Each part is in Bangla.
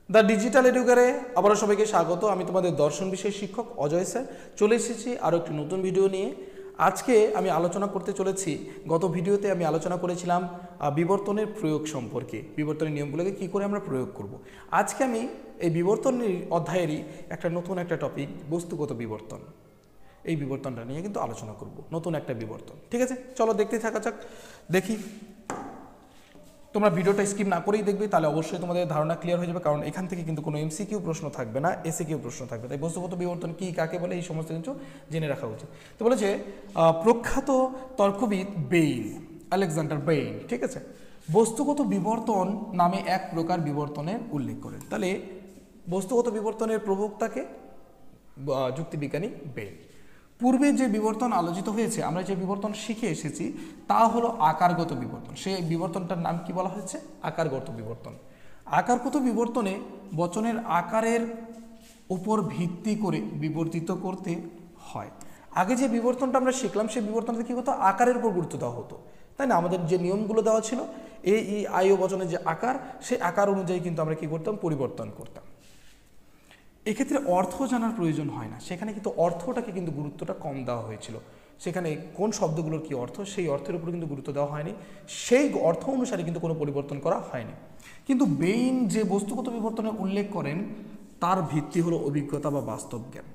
দ্য ডিজিটাল এডুকেয়ারে আবারও সবাইকে স্বাগত। আমি তোমাদের দর্শন বিষয়ের শিক্ষক অজয় স্যার চলে এসেছি আরও একটি নতুন ভিডিও নিয়ে। আজকে আমি আলোচনা করতে চলেছি, গত ভিডিওতে আমি আলোচনা করেছিলাম বিবর্তনের প্রয়োগ সম্পর্কে, বিবর্তনের নিয়মগুলোকে কী করে আমরা প্রয়োগ করব। আজকে আমি এই বিবর্তনের অধ্যায়েরই নতুন একটা টপিক, বস্তুগত বিবর্তন, এই বিবর্তনটা নিয়ে কিন্তু আলোচনা করব, নতুন একটা বিবর্তন। ঠিক আছে, চলো দেখতে থাকা যাক। দেখি, তোমরা ভিডিওটা স্কিপ না করেই দেখবে, তাহলে অবশ্যই তোমাদের ধারণা ক্লিয়ার হয়ে যাবে, কারণ এখান থেকে কিন্তু কোনো এমসিকিউ প্রশ্ন থাকবে না, এসিকিউ প্রশ্ন থাকবে। তাই বস্তুগত বিবর্তন কী, কাকে বলে, এই সমস্ত কিছু জেনে রাখা উচিত। তো বলেছে প্রখ্যাত তর্কবিদ বেইন, আলেকজান্ডার বেইন, ঠিক আছে, বস্তুগত বিবর্তন নামে এক প্রকার বিবর্তনের উল্লেখ করেন। তাহলে বস্তুগত বিবর্তনের প্রবক্তাকে যুক্তিবিজ্ঞানী বেইন। পূর্বে যে বিবর্তন আলোচিত হয়েছে, আমরা যে বিবর্তন শিখে এসেছি তা হলো আকারগত বিবর্তন। সেই বিবর্তনটার নাম কি বলা হয়েছে? আকারগত বিবর্তন। আকারগত বিবর্তনে বচনের আকারের উপর ভিত্তি করে বিবর্তিত করতে হয়। আগে যে বিবর্তনটা আমরা শিখলাম, সেই বিবর্তনটা কী হতো? আকারের উপর গুরুত্ব দেওয়া হতো, তাই না? আমাদের যে নিয়মগুলো দেওয়া ছিল, এ ই আই ও বচনের যে আকার, সেই আকার অনুযায়ী কিন্তু আমরা কী করতাম? পরিবর্তন করতাম। এক্ষেত্রে অর্থ জানার প্রয়োজন হয় না, সেখানে কিন্তু অর্থটাকে কিন্তু গুরুত্বটা কম দেওয়া হয়েছিল। সেখানে কোন শব্দগুলোর কি অর্থ, সেই অর্থের উপর কিন্তু গুরুত্ব দেওয়া হয়নি, সেই অর্থ অনুসারে কিন্তু কোনো পরিবর্তন করা হয়নি। কিন্তু বেইন যে বস্তুগত বিবর্তনের উল্লেখ করেন, তার ভিত্তি হলো অভিজ্ঞতা বা বাস্তব জ্ঞান।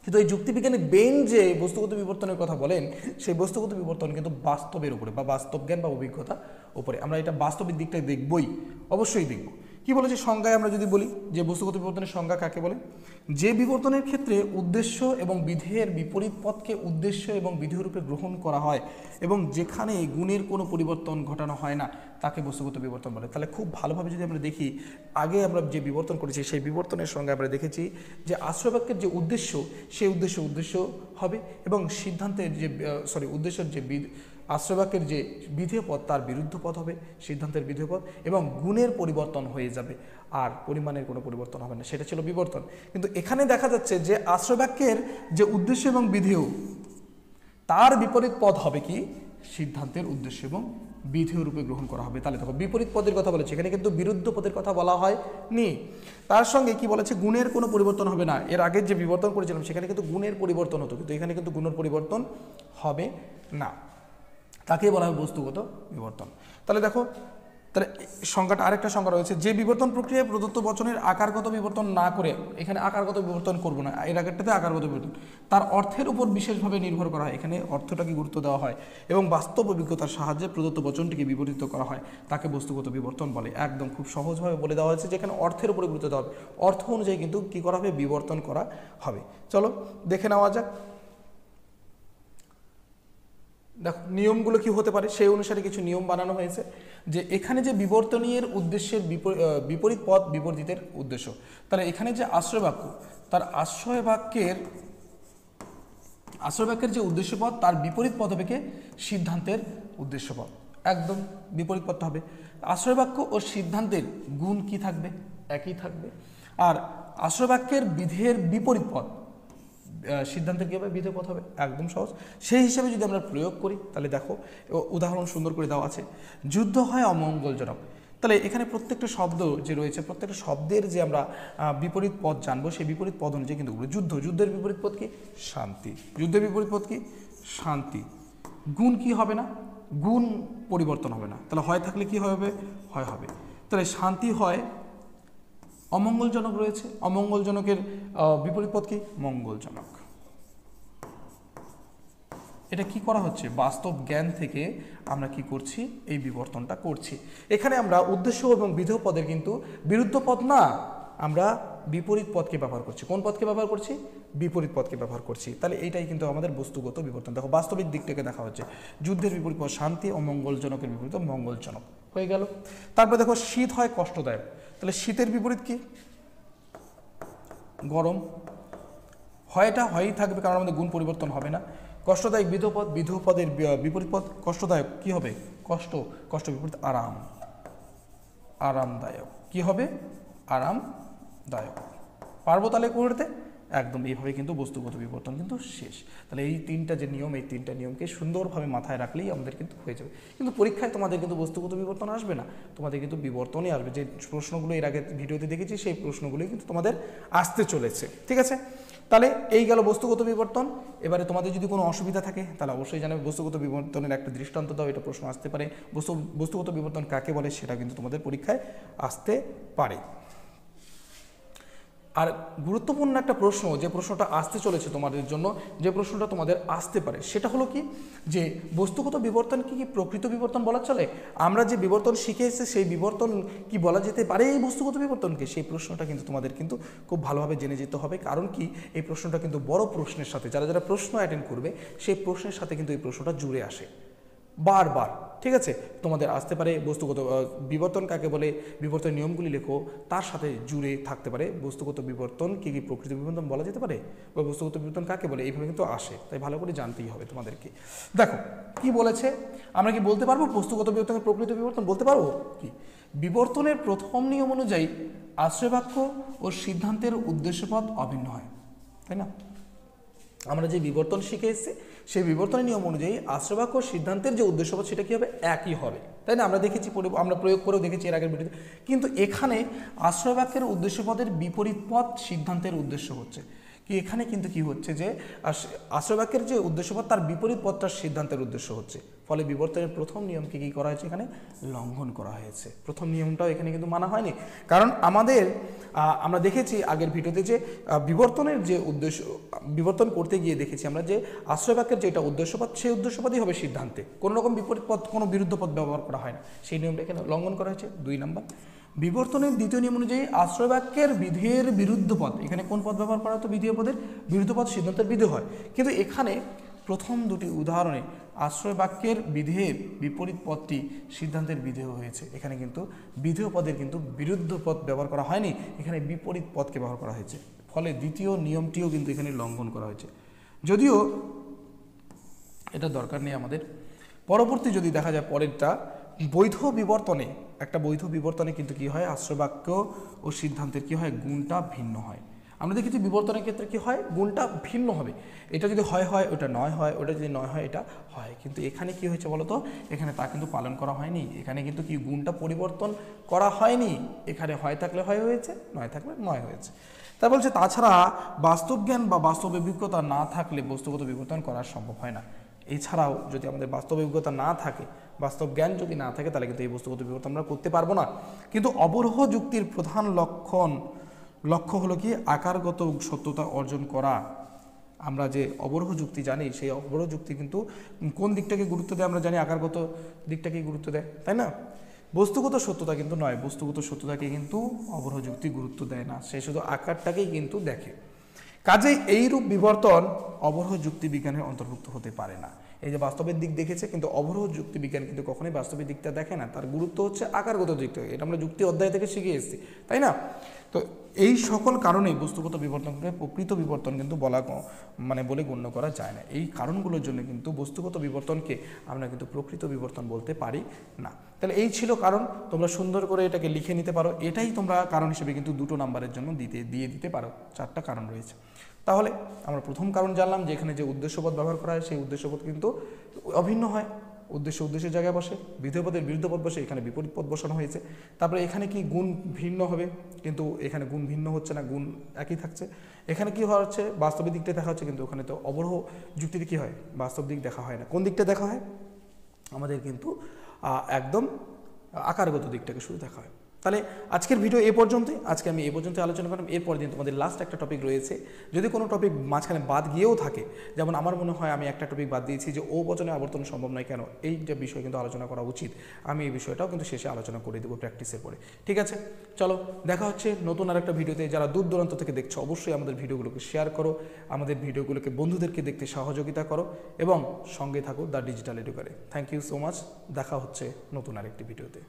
কিন্তু এই যুক্তিবিজ্ঞানী বেইন যে বস্তুগত বিবর্তনের কথা বলেন, সেই বস্তুগত বিবর্তন কিন্তু বাস্তবের উপরে বা বাস্তব জ্ঞান বা অভিজ্ঞতা উপরে। আমরা এটা বাস্তবের দিকটাই দেখবই, অবশ্যই দেখব। কি বলেছে সংজ্ঞায় আমরা যদি বলি, যে বস্তুগত বিবর্তনের সংজ্ঞা কাকে বলে? যে বিবর্তনের ক্ষেত্রে উদ্দেশ্য এবং বিধেয়ের বিপরীত পথকে উদ্দেশ্য এবং বিধেয়রূপে গ্রহণ করা হয় এবং যেখানে গুণের কোনো পরিবর্তন ঘটানো হয় না, তাকে বস্তুগত বিবর্তন বলে। তাহলে খুব ভালোভাবে যদি আমরা দেখি, আগে আমরা যে বিবর্তন করেছি, সেই বিবর্তনের সঙ্গে আমরা দেখেছি যে আশ্রয়বাক্যের যে উদ্দেশ্য, সেই উদ্দেশ্য হবে, এবং সিদ্ধান্তের যে উদ্দেশ্যের যে আশ্রয়বাক্যের যে বিধেয় পদ, তার বিরুদ্ধ পদ হবে সিদ্ধান্তের বিধেয় পদ, এবং গুণের পরিবর্তন হয়ে যাবে, আর পরিমাণের কোনো পরিবর্তন হবে না। সেটা ছিল বিবর্তন। কিন্তু এখানে দেখা যাচ্ছে যে আশ্রয়বাক্যের যে উদ্দেশ্য এবং বিধেয়, তার বিপরীত পদ হবে কি? সিদ্ধান্তের উদ্দেশ্য এবং বিধেয় রূপে গ্রহণ করা হবে। তাহলে দেখো, বিপরীত পদের কথা বলেছে, এখানে কিন্তু বিরুদ্ধ পদের কথা বলা হয়নি। তার সঙ্গে কি বলেছে? গুণের কোনো পরিবর্তন হবে না। এর আগে যে বিবর্তন করেছিলাম, সেখানে কিন্তু গুণের পরিবর্তন হতো, কিন্তু এখানে কিন্তু গুণের পরিবর্তন হবে না। তাকেই বলা হয় বস্তুগত বিবর্তন। তাহলে দেখো, তাহলে সংজ্ঞাটা, আরেকটা সংজ্ঞা রয়েছে, যে বিবর্তন প্রক্রিয়ায় প্রদত্ত বচনের আকারগত বিবর্তন না করে, এখানে আকারগত বিবর্তন করব না, এর আগেরটাতে আকারগত বিবর্তন, তার অর্থের উপর বিশেষভাবে নির্ভর করা হয়, এখানে অর্থটাকে গুরুত্ব দেওয়া হয়, এবং বাস্তব অভিজ্ঞতার সাহায্যে প্রদত্ত বচনটিকে বিবর্তিত করা হয়, তাকে বস্তুগত বিবর্তন বলে। একদম খুব সহজভাবে বলে দেওয়া হয়েছে, যেখানে অর্থের উপরে গুরুত্ব দেওয়া হবে, অর্থ অনুযায়ী কিন্তু কী করা হবে? বিবর্তন করা হবে। চলো দেখে নেওয়া যাক। দেখো, নিয়মগুলো কি হতে পারে, সেই অনুসারে কিছু নিয়ম বানানো হয়েছে। যে এখানে যে বিবর্তনীয়ের উদ্দেশ্যের বিপরীত পদ বিবর্তিতের উদ্দেশ্য, তাহলে এখানে যে আশ্রয়বাক্য, তার আশ্রয়বাক্যের যে উদ্দেশ্য পদ, তার বিপরীত পদ হবে কি? সিদ্ধান্তের উদ্দেশ্য পদ। একদম বিপরীত পদটা হবে। আশ্রয়বাক্য ও সিদ্ধান্তের গুণ কি থাকবে? একই থাকবে। আর আশ্রয়বাক্যের বিধেয়ের বিপরীত পদ, সিদ্ধান্তের কী হবে? বিধেয় পদ হবে। একদম সহজ। সেই হিসাবে যদি আমরা প্রয়োগ করি, তাহলে দেখো, উদাহরণ সুন্দর করে দেওয়া আছে। যুদ্ধ হয় অমঙ্গলজনক। তাহলে এখানে প্রত্যেকটা শব্দ যে রয়েছে, প্রত্যেকটা শব্দের যে আমরা বিপরীত পদ জানবো, সেই বিপরীত পদ অনুযায়ী কিন্তু যুদ্ধের বিপরীত পদ কি? শান্তি। যুদ্ধের বিপরীত পদ কি? শান্তি। গুণ কি হবে না? গুণ পরিবর্তন হবে না। তাহলে হয় থাকলে কি হবে? হয় হবে। তাহলে শান্তি হয় অমঙ্গলজনক রয়েছে, অমঙ্গলজনকের বিপরীত পদ কি? মঙ্গলজনক। এটা কি করা হচ্ছে? বাস্তব জ্ঞান থেকে আমরা কি করছি? এই বিবর্তনটা করছি। এখানে আমরা উদ্দেশ্য এবং বিধেয় পদের কিন্তু বিরুদ্ধ পদ না, আমরা বিপরীত পদকে ব্যবহার করছি। কোন পদকে ব্যবহার করছি? বিপরীত পদকে ব্যবহার করছি। তাহলে এইটাই কিন্তু আমাদের বস্তুগত বিবর্তন। দেখো, বাস্তবিক দিক থেকে দেখা হচ্ছে, যুদ্ধের বিপরীত পদ শান্তি, অমঙ্গলজনকের বিপরীত মঙ্গলজনক হয়ে গেল। তারপরে দেখো, শীত হয় কষ্টদায়ক। তাহলে শীতের বিপরীত কি? গরম। হয়টা হয়ই থাকবে, কারণ আমাদের গুণ পরিবর্তন হবে না। কষ্টদায়ক বিধেয় পদের বিপরীত পদ কষ্টদায়ক কি হবে? কষ্ট। কষ্ট বিপরীত আরাম। আরামদায়ক কি হবে? আরামদায়ক। পারবো তাহলে করতে? একদম এইভাবে কিন্তু বস্তুগত বিবর্তন কিন্তু শেষ। তাহলে এই তিনটা যে নিয়ম, এই তিনটা নিয়মকে সুন্দরভাবে মাথায় রাখলেই আমাদের কিন্তু হয়ে যাবে। কিন্তু পরীক্ষায় তোমাদের কিন্তু বস্তুগত বিবর্তন আসবে না, তোমাদের কিন্তু বিবর্তনই আসবে। যে প্রশ্নগুলো এর আগে ভিডিওতে দেখেছি সেই প্রশ্নগুলোই কিন্তু তোমাদের আসতে চলেছে। ঠিক আছে, তাহলে এই গেল বস্তুগত বিবর্তন। এবারে তোমাদের যদি কোনো অসুবিধা থাকে তাহলে অবশ্যই জানাবে। বস্তুগত বিবর্তনের একটা দৃষ্টান্ত দাও, এটা প্রশ্ন আসতে পারে। বস্তুগত বিবর্তন কাকে বলে সেটা কিন্তু তোমাদের পরীক্ষায় আসতে পারে। আর গুরুত্বপূর্ণ একটা প্রশ্ন, যে প্রশ্নটা আসতে চলেছে তোমাদের জন্য, যে প্রশ্নটা তোমাদের আসতে পারে সেটা হলো কি, যে বস্তুগত বিবর্তন কি প্রকৃত বিবর্তন বলা চলে? আমরা যে বিবর্তন শিখে এসেছি সেই বিবর্তন কি বলা যেতে পারে এই বস্তুগত বিবর্তনকে? সেই প্রশ্নটা কিন্তু তোমাদের কিন্তু খুব ভালোভাবে জেনে যেতে হবে। কারণ কি, এই প্রশ্নটা কিন্তু বড় প্রশ্নের সাথে, যারা যারা প্রশ্ন অ্যাটেন্ড করবে সেই প্রশ্নের সাথে কিন্তু এই প্রশ্নটা জুড়ে আসে বারবার। ঠিক আছে, তোমাদের আসতে পারে বস্তুগত বিবর্তন কাকে বলে, বিবর্তনের নিয়মগুলি লেখো, তার সাথে জুড়ে থাকতে পারে বস্তুগত বিবর্তন কি প্রকৃত বিবর্তন বলা যেতে পারে, বা বস্তুগত বিবর্তন কাকে বলে, এইভাবে কিন্তু আসে। তাই ভালো করে জানতেই হবে তোমাদেরকে। দেখো কি বলেছে, আমরা কি বলতে পারবো বস্তুগত বিবর্তনের প্রকৃত বিবর্তন বলতে পারবো কি? বিবর্তনের প্রথম নিয়ম অনুযায়ী আশ্রয়বাক্য ও সিদ্ধান্তের উদ্দেশ্যপদ অভিন্ন হয়, তাই না? আমরা যে বিবর্তন শিখে এসেছি সেই বিবর্তনের নিয়ম অনুযায়ী আশ্রয়বাক্য সিদ্ধান্তের যে উদ্দেশ্যপদ সেটা কী হবে? একই হবে, তাই না? আমরা দেখেছি, আমরা প্রয়োগ করেও দেখেছি এর আগের ভিডিওতে। কিন্তু এখানে আশ্রয়বাক্যের উদ্দেশ্যপদের বিপরীত পদ সিদ্ধান্তের উদ্দেশ্য হচ্ছে কি, এখানে কিন্তু কি হচ্ছে যে আশ্রয়বাক্যের যে উদ্দেশ্যপদ তার বিপরীত পদটার সিদ্ধান্তের উদ্দেশ্য হচ্ছে। ফলে বিবর্তনের প্রথম নিয়মকে কী করা হয়েছে? এখানে লঙ্ঘন করা হয়েছে। প্রথম নিয়মটাও এখানে কিন্তু মানা হয়নি। কারণ আমরা দেখেছি আগের ভিডিওতে যে বিবর্তনের যে উদ্দেশ্য, বিবর্তন করতে গিয়ে দেখেছি আমরা যে আশ্রয়বাক্যের যেটা উদ্দেশ্যপদ সেই উদ্দেশ্যপদই হবে সিদ্ধান্তে, কোনো রকম বিপরীত পদ, কোনো বিরুদ্ধ পদ ব্যবহার করা হয় না। সেই নিয়মটা এখানে লঙ্ঘন করা হয়েছে। 2 নম্বর, বিবর্তনের দ্বিতীয় নিয়ম অনুযায়ী আশ্রয়বাক্যের বিধেয়ের বিরুদ্ধ পদ, এখানে কোন পদ ব্যবহার করা হতো? বিধেয় পদের বিরুদ্ধ পদ সিদ্ধান্তের বিধেয় হয়। কিন্তু এখানে প্রথম দুটি উদাহরণে আশ্রয়বাক্যের বিধেয়ের বিপরীত পদটি সিদ্ধান্তের বিধেয় হয়েছে। এখানে কিন্তু বিধেয় পদের কিন্তু বিরুদ্ধ পদ ব্যবহার করা হয়নি, এখানে বিপরীত পদকে ব্যবহার করা হয়েছে। ফলে দ্বিতীয় নিয়মটিও কিন্তু এখানে লঙ্ঘন করা হয়েছে, যদিও এটা দরকার নেই আমাদের। পরবর্তী যদি দেখা যায় পরেরটা, বৈধ বিবর্তনে, একটা বৈধ বিবর্তনে কিন্তু কি হয়? আশ্রয়বাক্য ও সিদ্ধান্তের কি হয়? গুণটা ভিন্ন হয়। আমরা দেখেছি বিবর্তনের ক্ষেত্রে কি হয়? গুণটা ভিন্ন হবে। এটা যদি হয় ওটা নয় হয়, ওটা যদি নয় হয় এটা হয়। কিন্তু এখানে কি হয়েছে বলো তো? এখানে তা কিন্তু পালন করা হয়নি। এখানে কিন্তু কি গুণটা পরিবর্তন করা হয়নি। এখানে হয় থাকলে হয় হয়েছে, নয় থাকলে নয় হয়েছে। তা বলছে তাছাড়া বাস্তব জ্ঞান বা বাস্তব অভিজ্ঞতা না থাকলে বস্তুগত বিবর্তন করা সম্ভব হয় না। এছাড়াও যদি আমাদের বাস্তব অভিজ্ঞতা না থাকে, বাস্তব জ্ঞান যদি না থাকে, তাহলে কিন্তু এই বস্তুগত বিবর্তন আমরা করতে পারবো না। কিন্তু অবরোহ যুক্তির প্রধান লক্ষ্য হলো কি? আকারগত সত্যতা অর্জন করা। আমরা যে অবরোহ যুক্তি জানি, সেই অবরোহ যুক্তি কিন্তু কোন দিকটাকে গুরুত্ব দেয়? আমরা জানি আকারগত দিকটাকে গুরুত্ব দেয়, তাই না? বস্তুগত সত্যতা কিন্তু নয়, বস্তুগত সত্যতাকে কিন্তু অবরোহ যুক্তি গুরুত্ব দেয় না, সে শুধু আকারটাকেই কিন্তু দেখে। কাজেই এইরূপ বিবর্তন অবরোহ যুক্তি বিজ্ঞানের অন্তর্ভুক্ত হতে পারে না। এই যে বাস্তবের দিক দেখেছে, কিন্তু অবরোহ যুক্তি বিজ্ঞান কিন্তু কখনোই বাস্তবের দিকটা দেখে না, তার গুরুত্ব হচ্ছে আকারগত দিকটা। এটা আমরা যুক্তি অধ্যায় থেকে শিখে এসেছি, তাই না? তো এই সকল কারণেই বস্তুগত বিবর্তনকে প্রকৃত বিবর্তন কিন্তু বলে গণ্য করা যায় না। এই কারণগুলোর জন্য কিন্তু বস্তুগত বিবর্তনকে আমরা কিন্তু প্রকৃত বিবর্তন বলতে পারি না। তাহলে এই ছিল কারণ, তোমরা সুন্দর করে এটাকে লিখে নিতে পারো। এটাই তোমরা কারণ হিসেবে কিন্তু 2 নম্বরের জন্য দিয়ে দিতে পারো। 4টা কারণ রয়েছে। তাহলে আমরা প্রথম কারণ জানলাম যে এখানে যে উদ্দেশ্যপদ ব্যবহার করা হয় সেই উদ্দেশ্যপদ কিন্তু অভিন্ন হয়, উদ্দেশ্যের জায়গায় বসে, বিধেয় পদের বিরুদ্ধ পদ বসে, এখানে বিপরীত পদ বসানো হয়েছে। তারপরে এখানে কি গুণ ভিন্ন হবে, কিন্তু এখানে গুণ ভিন্ন হচ্ছে না, গুণ একই থাকছে। এখানে কি হওয়া হচ্ছে? বাস্তবিক দিকটা দেখা হচ্ছে, কিন্তু ওখানে তো অবরোহ যুক্তিতে কি হয়? বাস্তব দিক দেখা হয় না। কোন দিকটা দেখা হয়? আমাদের কিন্তু একদম আকারগত দিকটাকে শুধু দেখা হয়। তাহলে আজকের ভিডিও এ পর্যন্তই। আজকে আমি এ পর্যন্ত আলোচনা করলাম। এরপর দিন তোমাদের লাস্ট একটা টপিক রয়েছে। যদি কোনো টপিক মাঝখানে বাদ গিয়েও থাকে, যেমন আমার মনে হয় আমি একটা টপিক বাদ দিয়েছি যে ও বচনে আবর্তন সম্ভব নয় কেন, এই যে বিষয় কিন্তু আলোচনা করা উচিত। আমি এই বিষয়টাও কিন্তু শেষে আলোচনা করে দেবো প্র্যাকটিসের পরে। ঠিক আছে, চলো দেখা হচ্ছে নতুন আর একটা ভিডিওতে। যারা দূর দূরান্ত থেকে দেখছো অবশ্যই আমাদের ভিডিওগুলোকে শেয়ার করো, আমাদের ভিডিওগুলোকে বন্ধুদেরকে দেখতে সহযোগিতা করো এবং সঙ্গে থাকো দ্য ডিজিটাল এডুকারে। Thank you so much. দেখা হচ্ছে নতুন আরেকটি ভিডিওতে।